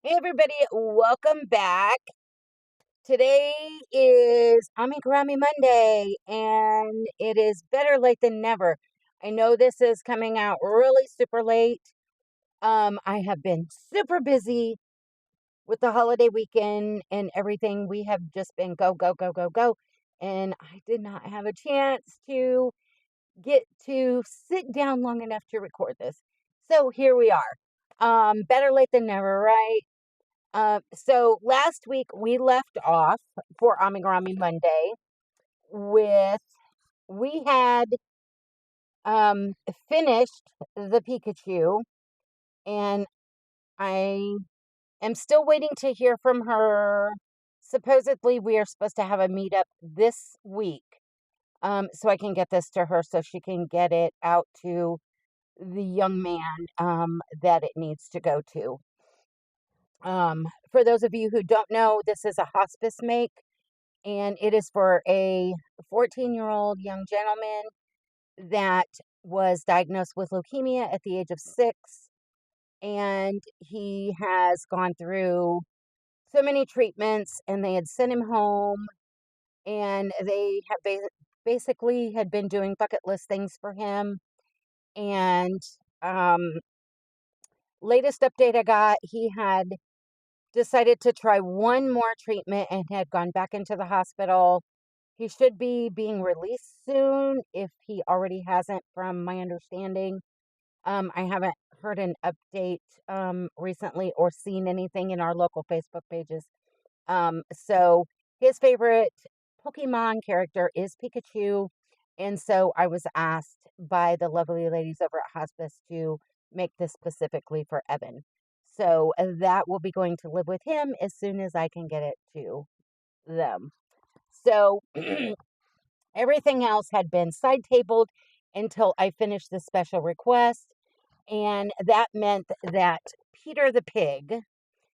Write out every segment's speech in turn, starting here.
Hey everybody, welcome back. Today is Amigurumi Monday and it is better late than never. I know this is coming out really super late. I have been super busy with the holiday weekend and everything. We have just been go, go, go, go, go. And I did not have a chance to get to sit down long enough to record this. So here we are. Better late than never, right? So last week we left off for Amigurumi Monday with we had um finished the Pikachu, and I am still waiting to hear from her. Supposedly we are supposed to have a meetup this week. So I can get this to her so she can get it out to the young man that it needs to go to. For those of you who don't know, this is a hospice make, and it is for a 14-year-old young gentleman that was diagnosed with leukemia at the age of 6, and he has gone through so many treatments, and they had sent him home, and they have basically had been doing bucket list things for him. And um, latest update I got, he had decided to try one more treatment and had gone back into the hospital. He should be being released soon if he already hasn't, from my understanding. I haven't heard an update recently or seen anything in our local Facebook pages. So his favorite Pokemon character is Pikachu. And so I was asked by the lovely ladies over at Hospice to make this specifically for Evan. So that will be going to live with him as soon as I can get it to them. So everything else had been side tabled until I finished the special request. And that meant that Peter the Pig,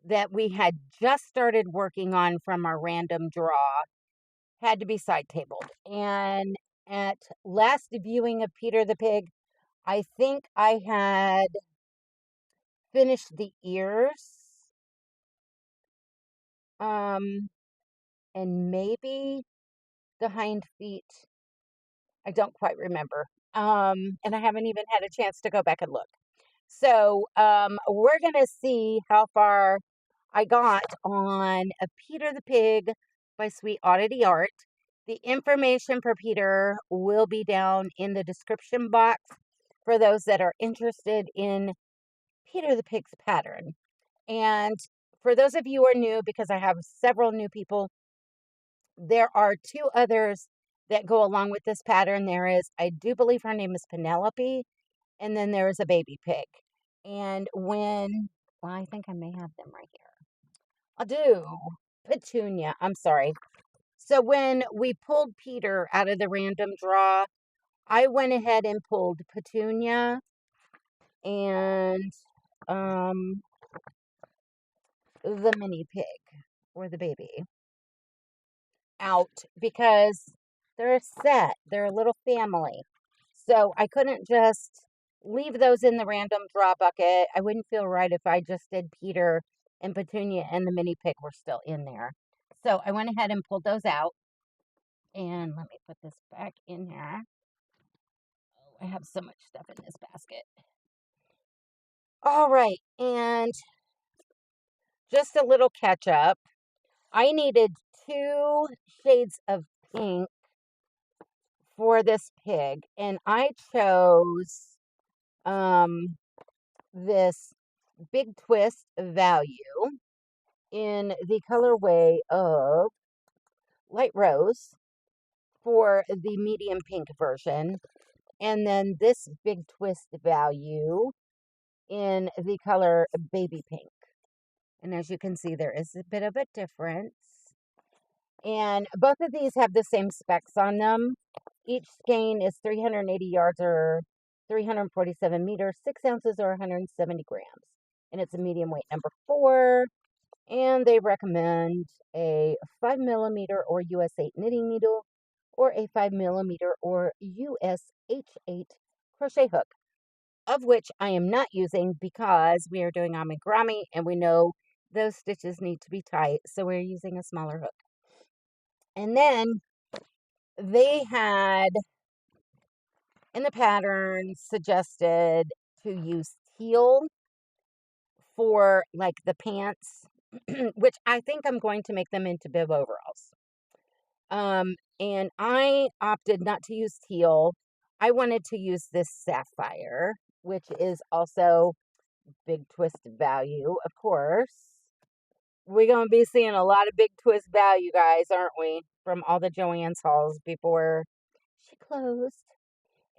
that we had just started working on from our random draw, had to be side tabled. And at last viewing of Peter the Pig, I think I had finished the ears, um, and maybe the hind feet. I don't quite remember. And I haven't even had a chance to go back and look. So we're going to see how far I got on a Peter the Pig by Sweet Oddity Art. The information for Peter will be down in the description box for those that are interested in Peter the Pig's pattern. And for those of you who are new, because I have several new people, there are two others that go along with this pattern. There is, I do believe her name is Penelope, and then there is a baby pig. And well, I think I may have them right here. I'll do Petunia. I'm sorry. So when we pulled Peter out of the random draw, I went ahead and pulled Petunia and um, the mini pig, or the baby, out because they're a set. They're a little family. So I couldn't just leave those in the random draw bucket. I wouldn't feel right if I just did Peter and Petunia and the mini pig were still in there. So I went ahead and pulled those out. And let me put this back in here. Oh, I have so much stuff in this basket. All right. And just a little catch up. I needed 2 shades of pink for this pig, and I chose this Big Twist Value in the colorway of light rose for the medium pink version, and then this Big Twist Value in the color baby pink. And as you can see, there is a bit of a difference. And both of these have the same specs on them. Each skein is 380 yards or 347 meters, 6 ounces or 170 grams. And it's a medium weight number 4. And they recommend a 5mm or US 8 knitting needle or a 5mm or US H8 crochet hook, of which I am not using because we are doing amigurumi and we know those stitches need to be tight, so we're using a smaller hook. And then they had in the pattern suggested to use teal for like the pants, which I think I'm going to make them into bib overalls. And I opted not to use teal. I wanted to use this sapphire, which is also big twist value, of course. We're going to be seeing a lot of big twist value, guys, aren't we? From all the Joann's hauls before she closed.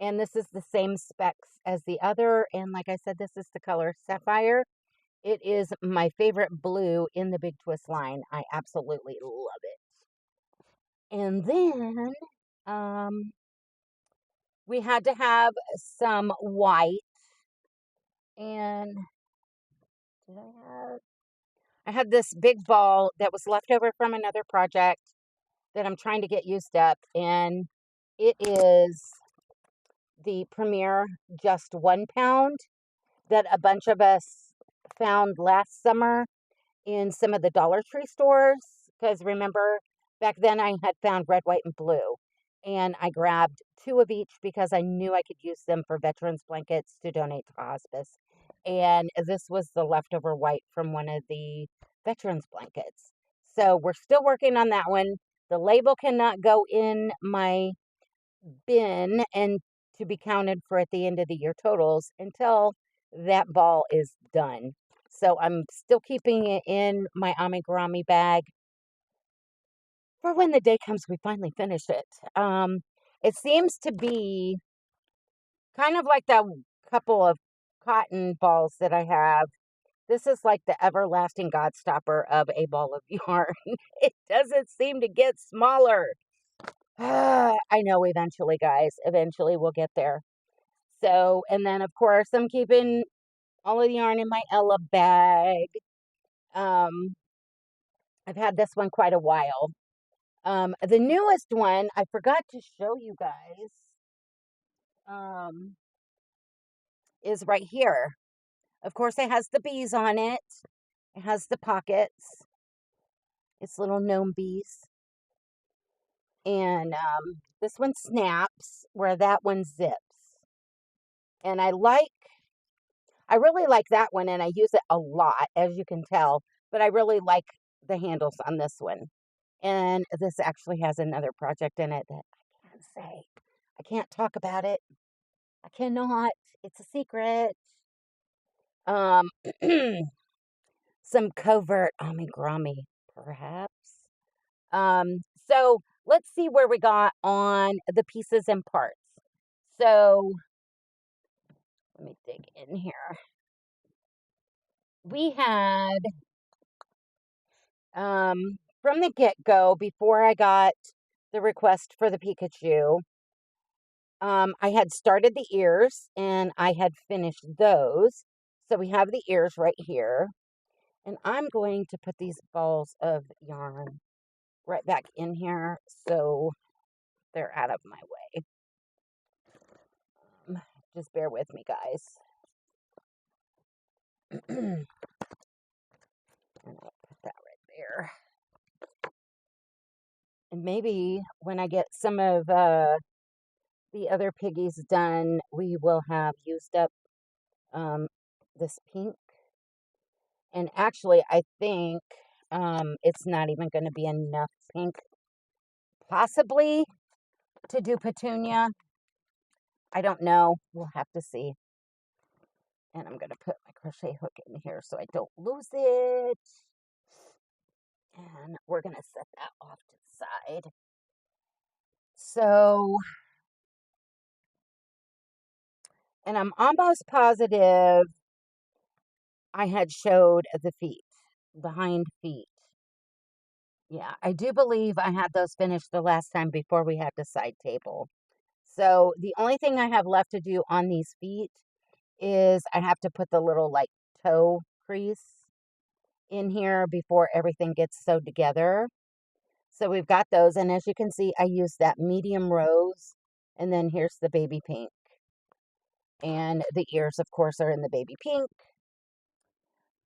And this is the same specs as the other. And like I said, this is the color Sapphire. It is my favorite blue in the Big Twist line. I absolutely love it. And then we had to have some white. And did I had this big ball that was left over from another project that I'm trying to get used up. And it is the Premier Just 1 Pound that a bunch of us found last summer in some of the Dollar Tree stores. Because remember, back then I had found red, white, and blue. And I grabbed 2 of each because I knew I could use them for veterans blankets to donate to hospice. And this was the leftover white from one of the veterans blankets. So we're still working on that one. The label cannot go in my bin and to be counted for at the end of the year totals until that ball is done. So I'm still keeping it in my Amigurumi bag for when the day comes we finally finish it. It seems to be kind of like that couple of cotton balls that I have. This is like the everlasting Godstopper of a ball of yarn. It doesn't seem to get smaller. I know eventually, guys. Eventually we'll get there. So, and then of course I'm keeping all of the yarn in my Ella bag. I've had this one quite a while. The newest one, I forgot to show you guys, is right here. Of course, it has the bees on it. It has the pockets. It's little gnome bees. And this one snaps where that one zips. And I really like that one, and I use it a lot, as you can tell. But I really like the handles on this one. And this actually has another project in it that I can't say. I can't talk about it. I cannot. It's a secret. Some covert amigurumi, perhaps. So let's see where we got on the pieces and parts. So let me dig in here. We had, from the get-go, before I got the request for the Pikachu, I had started the ears and I had finished those. So we have the ears right here. And I'm going to put these balls of yarn right back in here so they're out of my way. Just bear with me, guys. And I'll put that right there. And maybe when I get some of the other piggies done, we will have used up this pink. And actually, I think it's not even going to be enough pink, possibly, to do Petunia. I don't know. We'll have to see. And I'm going to put my crochet hook in here so I don't lose it. And we're going to set that off to the side. So, and I'm almost positive I had showed the feet, the hind feet. Yeah, I do believe I had those finished the last time before we had the side table. So the only thing I have left to do on these feet is I have to put the little like toe crease in here before everything gets sewed together. So we've got those, and as you can see, I used that medium rose, and then here's the baby pink. And the ears, of course, are in the baby pink.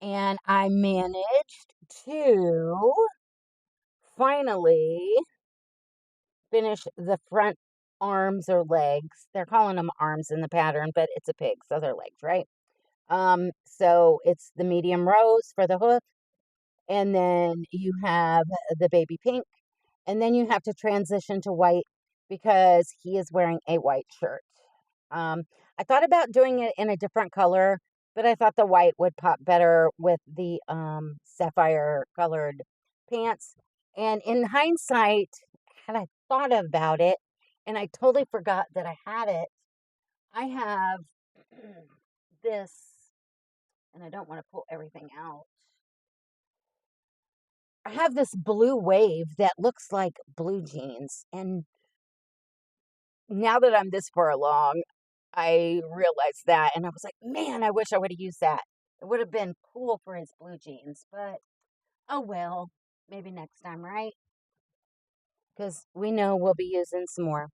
And I managed to finally finish the front arms or legs. They're calling them arms in the pattern, but it's a pig, so they're legs, right? So it's the medium rose for the hoof, and then you have the baby pink, and then you have to transition to white because he is wearing a white shirt. Um, I thought about doing it in a different color, but I thought the white would pop better with the sapphire colored pants. And in hindsight, had I thought about it, and I totally forgot that I had it, I have this, and I don't want to pull everything out. I have this blue wave that looks like blue jeans. And now that I'm this far along, I realized that, and I was like, man, I wish I would have used that. It would have been cool for his blue jeans, but oh well, maybe next time, right? Because we know we'll be using some more.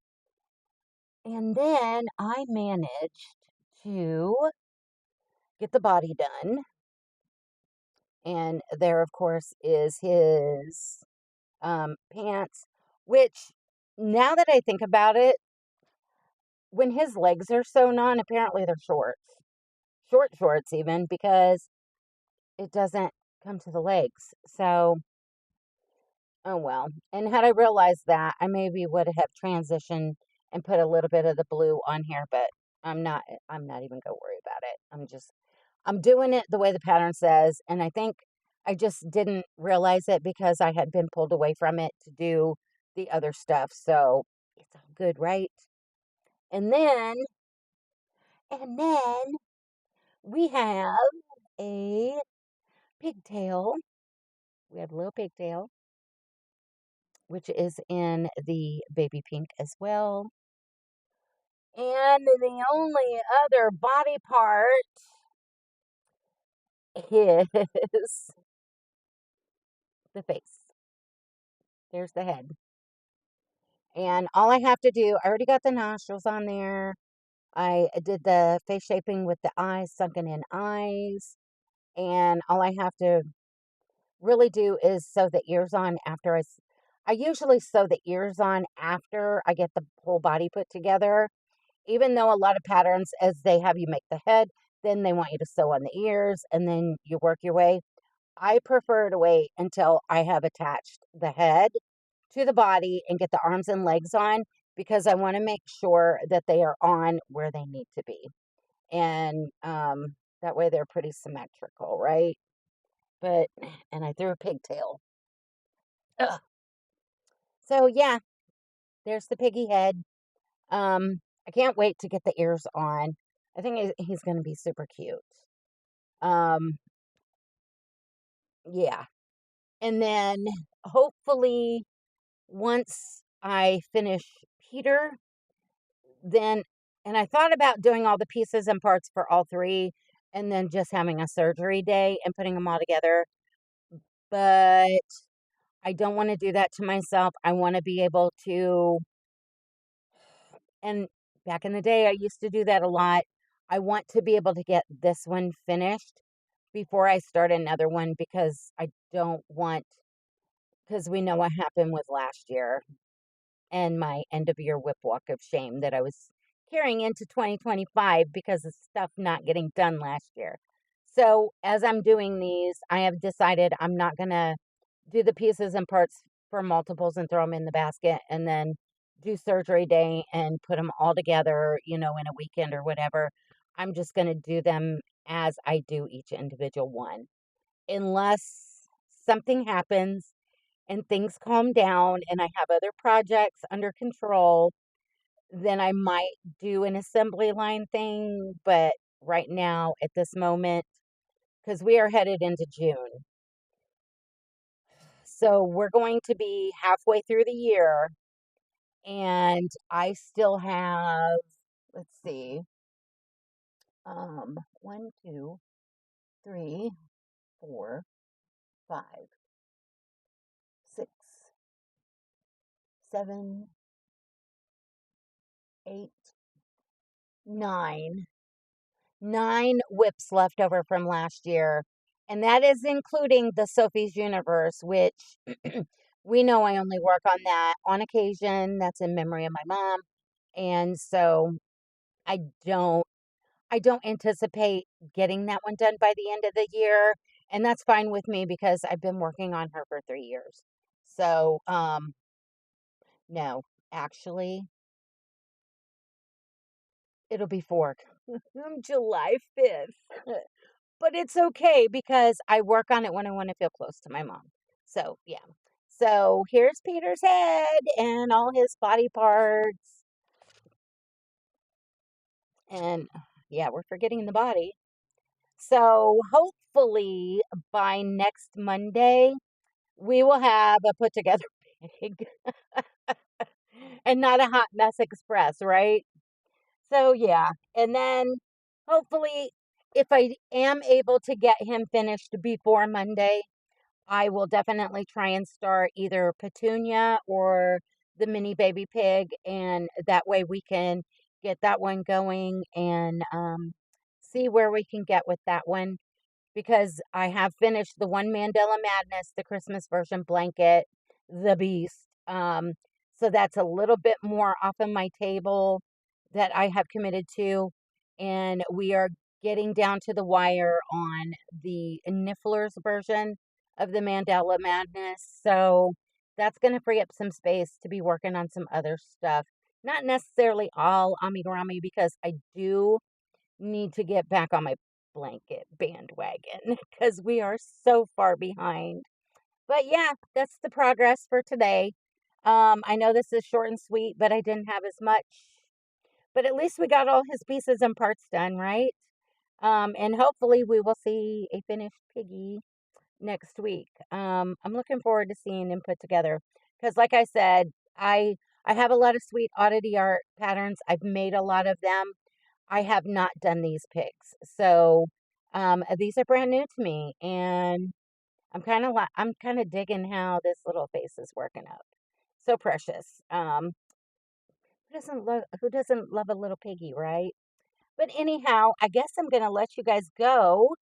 And then I managed to get the body done. And there, of course, is his pants, which now that I think about it, when his legs are sewn on, apparently they're shorts. Short shorts, even, because it doesn't come to the legs. So, oh well. And had I realized that, I maybe would have transitioned and put a little bit of the blue on here, but I'm not even gonna worry about it. I'm doing it the way the pattern says, and I think I just didn't realize it because I had been pulled away from it to do the other stuff. So it's all good, right? And then and then we have a pigtail. We have a little pigtail, which is in the baby pink as well. And the only other body part is the face. There's the head. And all I have to do, I already got the nostrils on there. I did the face shaping with the eyes, sunken in eyes. And all I have to really do is sew the ears on after I usually sew the ears on after I get the whole body put together. Even though a lot of patterns, as they have you make the head, then they want you to sew on the ears, and then you work your way. I prefer to wait until I have attached the head to the body and get the arms and legs on because I want to make sure that they are on where they need to be. And that way they're pretty symmetrical, right? But, and I threw a pigtail. Ugh. So, yeah, there's the piggy head. I can't wait to get the ears on. I think he's going to be super cute. Um, yeah. And then hopefully once I finish Peter, then, and I thought about doing all the pieces and parts for all three and then just having a surgery day and putting them all together. But I don't want to do that to myself. I want to be able to, and back in the day, I used to do that a lot. I want to be able to get this one finished before I start another one because I don't want, because we know what happened with last year and my end of year whip walk of shame that I was carrying into 2025 because of stuff not getting done last year. So, as I'm doing these, I have decided I'm not going to do the pieces and parts for multiples and throw them in the basket and then do surgery day and put them all together, in a weekend or whatever. I'm just going to do them as I do each individual one. Unless something happens and things calm down and I have other projects under control, then I might do an assembly line thing. But right now, at this moment, because we are headed into June, so we're going to be halfway through the year, and I still have, let's see, one, two, three, four, five, six, seven, eight, nine whips left over from last year. And that is including the Sophie's Universe, which we know I only work on that on occasion. That's in memory of my mom. And so I don't I don't anticipate getting that one done by the end of the year. And that's fine with me because I've been working on her for 3 years. So no, actually it'll be 4. July 5th. But it's okay because I work on it when I want to feel close to my mom. So, yeah. So, here's Peter's head and all his body parts. And yeah, we're forgetting the body. So, hopefully by next Monday, we will have a put together pig and not a hot mess express, right? So, yeah. And then hopefully, if I am able to get him finished before Monday, I will definitely try and start either Petunia or the mini baby pig, and that way we can get that one going and see where we can get with that one because I have finished the one Mandela Madness, the Christmas version blanket, the Beast. So that's a little bit more off of my table that I have committed to, and we are getting down to the wire on the Nifflers version of the Mandela Madness. So that's going to free up some space to be working on some other stuff. Not necessarily all Amigurumi because I do need to get back on my blanket bandwagon because we are so far behind. But yeah, that's the progress for today. I know this is short and sweet, but I didn't have as much. But at least we got all his pieces and parts done, right? And hopefully we will see a finished piggy next week. I'm looking forward to seeing him put together because, like I said, I have a lot of sweet oddity art patterns. I've made a lot of them. I have not done these pigs, so these are brand new to me, and I'm kind of digging how this little face is working up. So precious. Who doesn't love a little piggy, right? But anyhow, I guess I'm gonna let you guys go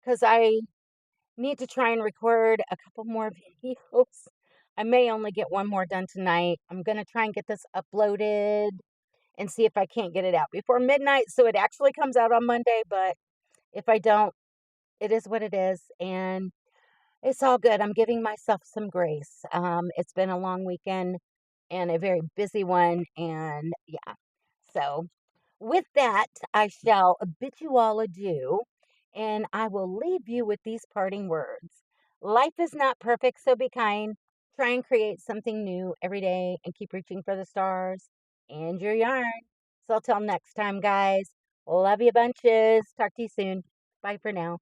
because I need to try and record a couple more videos. I may only get one more done tonight. I'm gonna try and get this uploaded and see if I can't get it out before midnight so it actually comes out on Monday. But if I don't, it is what it is. And it's all good. I'm giving myself some grace. It's been a long weekend and a very busy one. And yeah, so with that, I shall bid you all adieu, and I will leave you with these parting words. Life is not perfect, so be kind. Try and create something new every day and keep reaching for the stars and your yarn. So, till next time, guys, love you bunches. Talk to you soon. Bye for now.